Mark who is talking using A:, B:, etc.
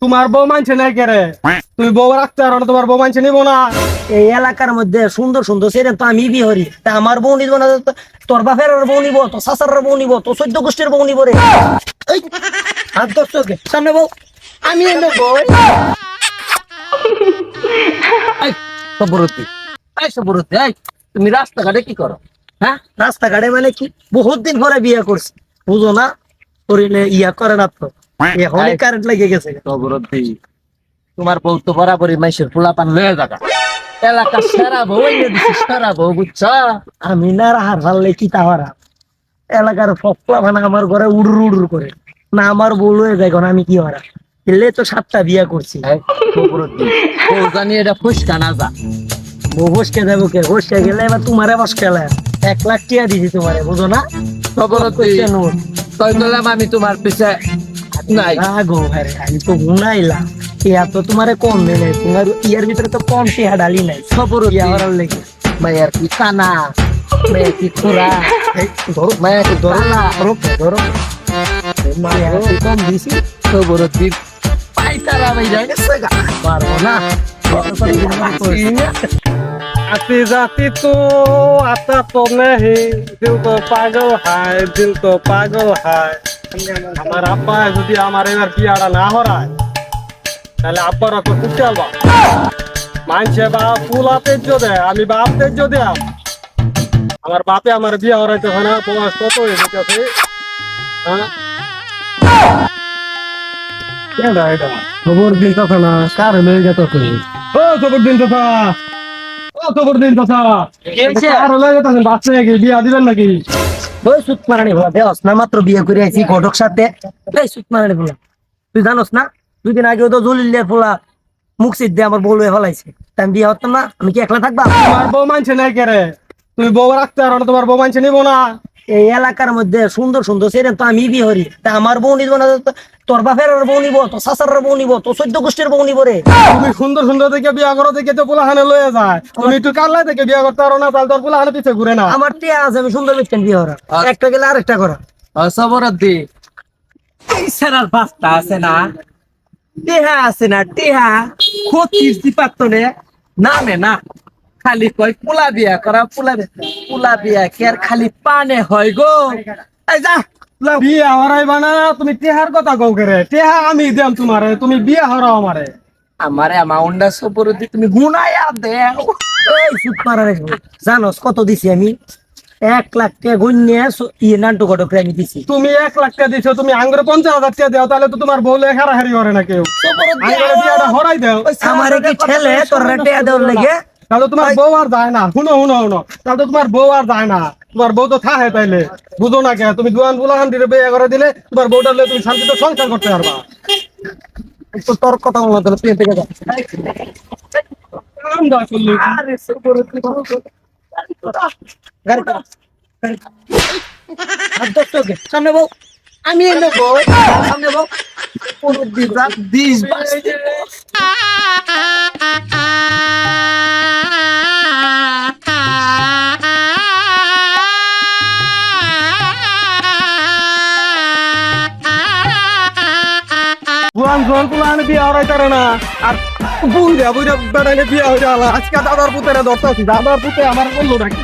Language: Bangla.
A: তোমার বউ মানছে নাই কে রে? তুমি বউ রাখতে পারো না, তোমার বউ মানছে নিবো না?
B: এই এলাকার মধ্যে সুন্দর সুন্দর সেরেন তো আমি বিহরি, তা আমার বউ নিব না তোর বাপের বউ নিব, তোর শাশার বউ নিব, তোর 14 গোষ্ঠীর বউ নিব রে। এই, হাত ধরছো কে? সামনে বউ, আমি এনে বউ। এই সবরতি, এই তুমি রাস্তাঘাটে কি করো? হ্যাঁ, রাস্তাঘাটে মানে কি? বহুত দিন পরে বিয়ে করছি, বুঝো না? শরীরে ইয়া করে না তো, এখনই কারেন্ট লেগে গেছে।
C: সবরতি তোমার বউ তো বরাবরই মাইশের পোলাপান লয়ে যাগা এলাকা সেরা বউ এনে দিছিস, সেরা বউ বুঝছ?
B: আমি না রাহার ফাললে কি তাহারা এলাকার ফকলা ভানা আমার ঘরে উড়ুর উড়ুর করে না, আমার বউ হয়ে যায় এখন আমি কি হারা এলে তো 7টা বিয়া করছি।
C: সবরতি বউ জানি এটা ফুসকা না যা।
B: বউ বসকে যাবো কে? বসকে গেলে এবার তোমারে বস খেলা 1 লাখ টিয়া দিছি তোমারে, বুঝো না?
C: সবরতি তাই বললাম আমি তোমার পিছে নাই।
B: গো ভাই, আমি তো গুনাইলাম টিয়া তো তোমারে কম নেই, তোমার ইয়ার ভিতরে তো কম টিয়া ডালি নাই।
C: সবরতি
B: ইয়া হওয়ার লেগে
C: মায়ের কি কানা, মায়ের কি খোরা,
B: ধরো
C: মায়ের কি ধরো না।
B: ধরো মায়া কি কম দিছি?
C: সবরতি পাইতারা বাইরা গেছে গা।
B: পারবো না।
A: आती जाती तो आता तो नहीं, दिल तो पागल है, दिल तो पागल है। আমার আব্বা যদি আমার এবার বিয়াটা না হরায় তাহলে আব্বার তো কুটতে আলবা মানছে বা ফুলা তেজ দেয়, আমি বাপ তেজ দেয়। আমার বাপে আমার বিয়া হরাইতে হয় না, বয়স কত হয়ে যেতেছে। হ্যাঁ, কেডা এটা খবর দিতেছে না, কার লয়ে যেতেছে? ও খবর দিন কথা, ও খবর দিন কথা, কার লয়ে যেতেছে? বাচ্চা নাকি বিয়া দিবেন নাকি?
B: ওই সুত মারানি বলা দেওস না, মাত্র বিয়ে করে আইছি ঘটক সাথে। এই সুত মারানি বলা, তুই জানোস না 2 দিন আগে তো জলিলের পোলা মুখ সিদ্ধ দিয়ে আমার বউ লয়ে ফেলাইছে। তাই আমি বিয়ে হতাম না, আমি কি একলা থাকবা?
A: তোমার বউ মানছে নাই কে রে? তুমি বউ রাখতে পারো না, তোমার বউ মানছে নিবো না?
B: এই এলাকার মধ্যে সুন্দর সুন্দর সেরেন তো আমি বিহরি, তা আমার বউ নিব না তোর বাপের বউ নিব, তোর শাশার বউ নিব, তোর 14 গোষ্ঠীর বউ নিব রে।
A: তুমি সুন্দর সুন্দর দেখে বিয়া করো, দেখে তো পোলাহানে লয়ে যায়। তুমি একটু কাল্লাই থেকে বিয়া করতে পারো না, তাহলে তোর পোলাহানে পিছে ঘুরে না।
B: আমার টিয়া আছে, আমি সুন্দর বেচছেন বিয়ে হরা, একটা গেলে আরেকটা করা।
C: সবরতি এই সেরার বাস্তা আছে না, টেহা আছে না, টেহা খতির দিপাতনে নামে না, খালি কয় পোলা বিয়া করা, পোলা বিয়া কে আর খালি পানে হয় গো। এই যা
A: বিয়া হরাইবা না, তুমি টেহার কথা কও কে রে? টেহা আমি দিয়াম তোমারে, তুমি বিয়া হরাও আমারে।
C: আমারে অ্যামাউন্টটা সবরতি তুমি গুনায়া দেও।
B: এই সুত মারা রে, জানোস কত দিছি আমি? 1 লাখ টাকা গুনিয়ে ইয়ে নান্টু ঘটক আমি দিছি।
A: তুমি 1 লাখ টাকা দিছো, তুমি আঙ্গুরে 50,000 টাকা দাও, তাহলে তো তোমার বউ লে হারাহারি করে না কেউ। আঙ্গুরে বিয়াটা হরাই দাও,
B: আমারে কি ঠেলে তোর টিয়া দেওয়ার লেগে?
A: তাহলে তোমার বউ আর যায় না। শুনো শুনো শুনো, তাহলে তো তোমার বউ আর যায় না, তোমার বউ তো থাহে। তাইলে বুঝো না কে? তুমি দুয়ান বুলাহান দিলে বিয়ে করে দিলে তোমার বউটা লয়ে তুমি শান্তিতে সংসার করতে পারবা।
B: তো তোর কথা বলা তাহলে প্লেন থেকে যা।
A: কাম দা করলি।
B: আরে সুবরতি গাড়ি কর। হাত ধরছো কে? সামনে বউ, আমি এনে বউ। সামনে বউ, পুরো দিস বাস্তি।
A: বুয়ান জোয়ান পুলাহানে বিয়ে হরাইতারে না, আর বুইরা বুইরা বেড়াইলে বিয়ে হয়ে আজকে দাদার পুতেরা ধরতে আছি। দাদার পুতে আমার বললো নাকি